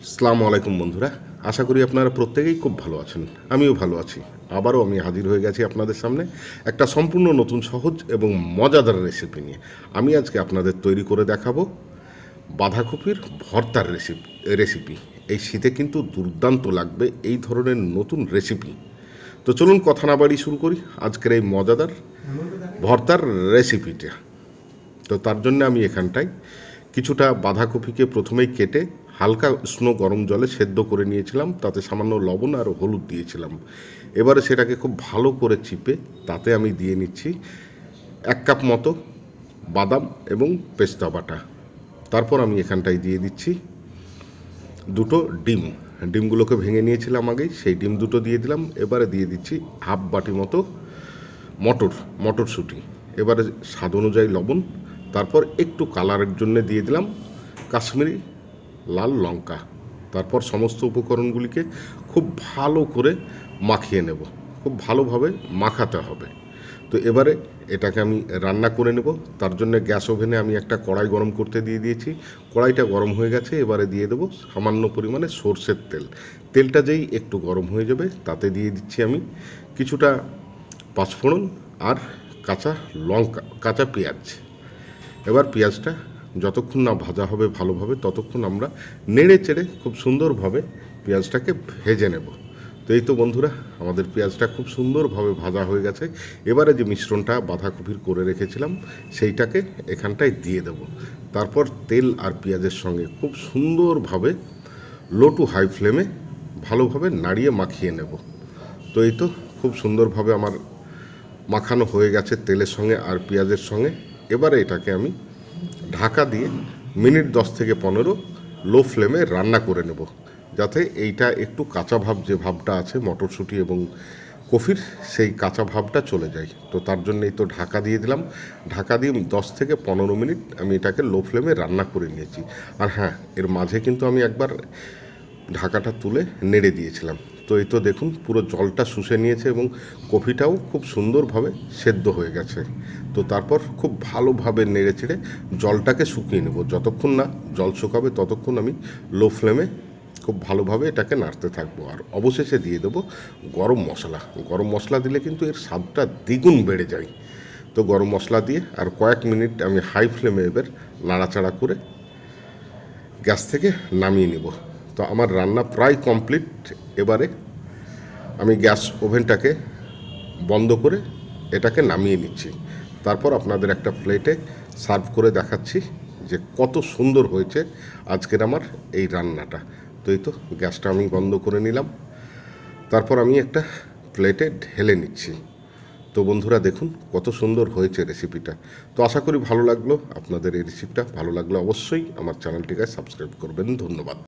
আসসালামু আলাইকুম বন্ধুরা, আশা করি আপনারা প্রত্যেকেই খুব ভালো আছেন। আমিও ভালো আছি। আবারও আমি হাজির হয়ে গেছি আপনাদের সামনে একটা সম্পূর্ণ নতুন সহজ এবং মজাদার রেসিপি নিয়ে। আমি আজকে আপনাদের তৈরি করে দেখাবো বাঁধাকপির ভর্তার রেসিপি। এই শীতে কিন্তু দুর্দান্ত লাগবে এই ধরনের নতুন রেসিপি। তো চলুন কথা না বাড়ি শুরু করি আজকের এই মজাদার ভর্তার রেসিপিটা। তো তার জন্য আমি এখানটায় কিছুটা বাঁধাকপিকে প্রথমেই কেটে হালকা উষ্ণ গরম জলে সেদ্ধ করে নিয়েছিলাম, তাতে সামান্য লবণ আর হলুদ দিয়েছিলাম। এবারে সেটাকে খুব ভালো করে চিপে তাতে আমি দিয়ে নিচ্ছি 1 কাপ মতো বাদাম এবং পেস্তা বাটা। তারপর আমি এখানটায় দিয়ে দিচ্ছি দুটো ডিম। ডিমগুলোকে ভেঙে নিয়েছিলাম আগেই, সেই ডিম দুটো দিয়ে দিলাম। এবারে দিয়ে দিচ্ছি হাফ বাটি মতো মটরশুঁটি। এবারে স্বাদ অনুযায়ী লবণ। তারপর একটু কালারের জন্য দিয়ে দিলাম কাশ্মীরি লাল লঙ্কা। তারপর সমস্ত উপকরণগুলিকে খুব ভালো করে মাখিয়ে নেব। খুব ভালোভাবে মাখাতে হবে। তো এবারে এটাকে আমি রান্না করে নেব। তার জন্য গ্যাস ওভেনে আমি একটা কড়াই গরম করতে দিয়ে দিয়েছি। কড়াইটা গরম হয়ে গেছে। এবারে দিয়ে দেবো সামান্য পরিমাণে সর্ষের তেল। তেলটা যেই একটু গরম হয়ে যাবে তাতে দিয়ে দিচ্ছি আমি কিছুটা পাঁচফোড়ন আর কাঁচা পেঁয়াজ। এবার পেঁয়াজটা যতক্ষণ না ভাজা হবে ভালোভাবে, ততক্ষণ আমরা নেড়ে চেড়ে খুব সুন্দরভাবে পেঁয়াজটাকে ভেজে নেব। তো এই তো বন্ধুরা, আমাদের পেঁয়াজটা খুব সুন্দরভাবে ভাজা হয়ে গেছে। এবারে যে মিশ্রণটা বাঁধাকপির করে রেখেছিলাম সেইটাকে এখানটায় দিয়ে দেব। তারপর তেল আর পেঁয়াজের সঙ্গে খুব সুন্দরভাবে লো টু হাই ফ্লেমে ভালোভাবে নাড়িয়ে মাখিয়ে নেব। তো এই তো খুব সুন্দরভাবে আমার মাখানো হয়ে গেছে তেলের সঙ্গে আর পেঁয়াজের সঙ্গে। এবারে এটাকে আমি ঢাকা দিয়ে মিনিট 10 থেকে 15 লো ফ্লেমে রান্না করে নেব, যাতে এইটা একটু কাঁচা ভাব, যে ভাবটা আছে মটরশুঁটি এবং কফির, সেই কাঁচা ভাবটা চলে যায়। তো তার জন্যই তো ঢাকা দিয়ে দিলাম। ঢাকা দিয়ে 10 থেকে 15 মিনিট আমি এটাকে লো ফ্লেমে রান্না করে নিয়েছি। আর হ্যাঁ, এর মাঝে কিন্তু আমি একবার ঢাকাটা তুলে নেড়ে দিয়েছিলাম। তো এই তো দেখুন পুরো জলটা শুষে নিয়েছে এবং কফিটাও খুব সুন্দরভাবে সেদ্ধ হয়ে গেছে। তো তারপর খুব ভালোভাবে নেড়ে চেড়ে জলটাকে শুকিয়ে নেব। যতক্ষণ না জল শুকাবে ততক্ষণ আমি লো ফ্লেমে খুব ভালোভাবে এটাকে নাড়তে থাকবো। আর অবশেষে দিয়ে দেবো গরম মশলা। গরম মশলা দিলে কিন্তু এর স্বাদটা দ্বিগুণ বেড়ে যায়। তো গরম মশলা দিয়ে আর কয়েক মিনিট আমি হাই ফ্লেমে এবার নাড়াচাড়া করে গ্যাস থেকে নামিয়ে নেব। তো আমার রান্না প্রায় কমপ্লিট। এবারে আমি গ্যাস ওভেনটাকে বন্ধ করে এটাকে নামিয়ে নিচ্ছি। তারপর আপনাদের একটা প্লেটে সার্ভ করে দেখাচ্ছি যে কত সুন্দর হয়েছে আজকের আমার এই রান্নাটা। তো এই তো গ্যাসটা আমি বন্ধ করে নিলাম। তারপর আমি একটা প্লেটে ঢেলে নিচ্ছি। তো বন্ধুরা দেখুন কত সুন্দর হয়েছে রেসিপিটা। তো আশা করি ভালো লাগলো আপনাদের এই রেসিপিটা। ভালো লাগলে অবশ্যই আমার চ্যানেলটিকে সাবস্ক্রাইব করবেন। ধন্যবাদ।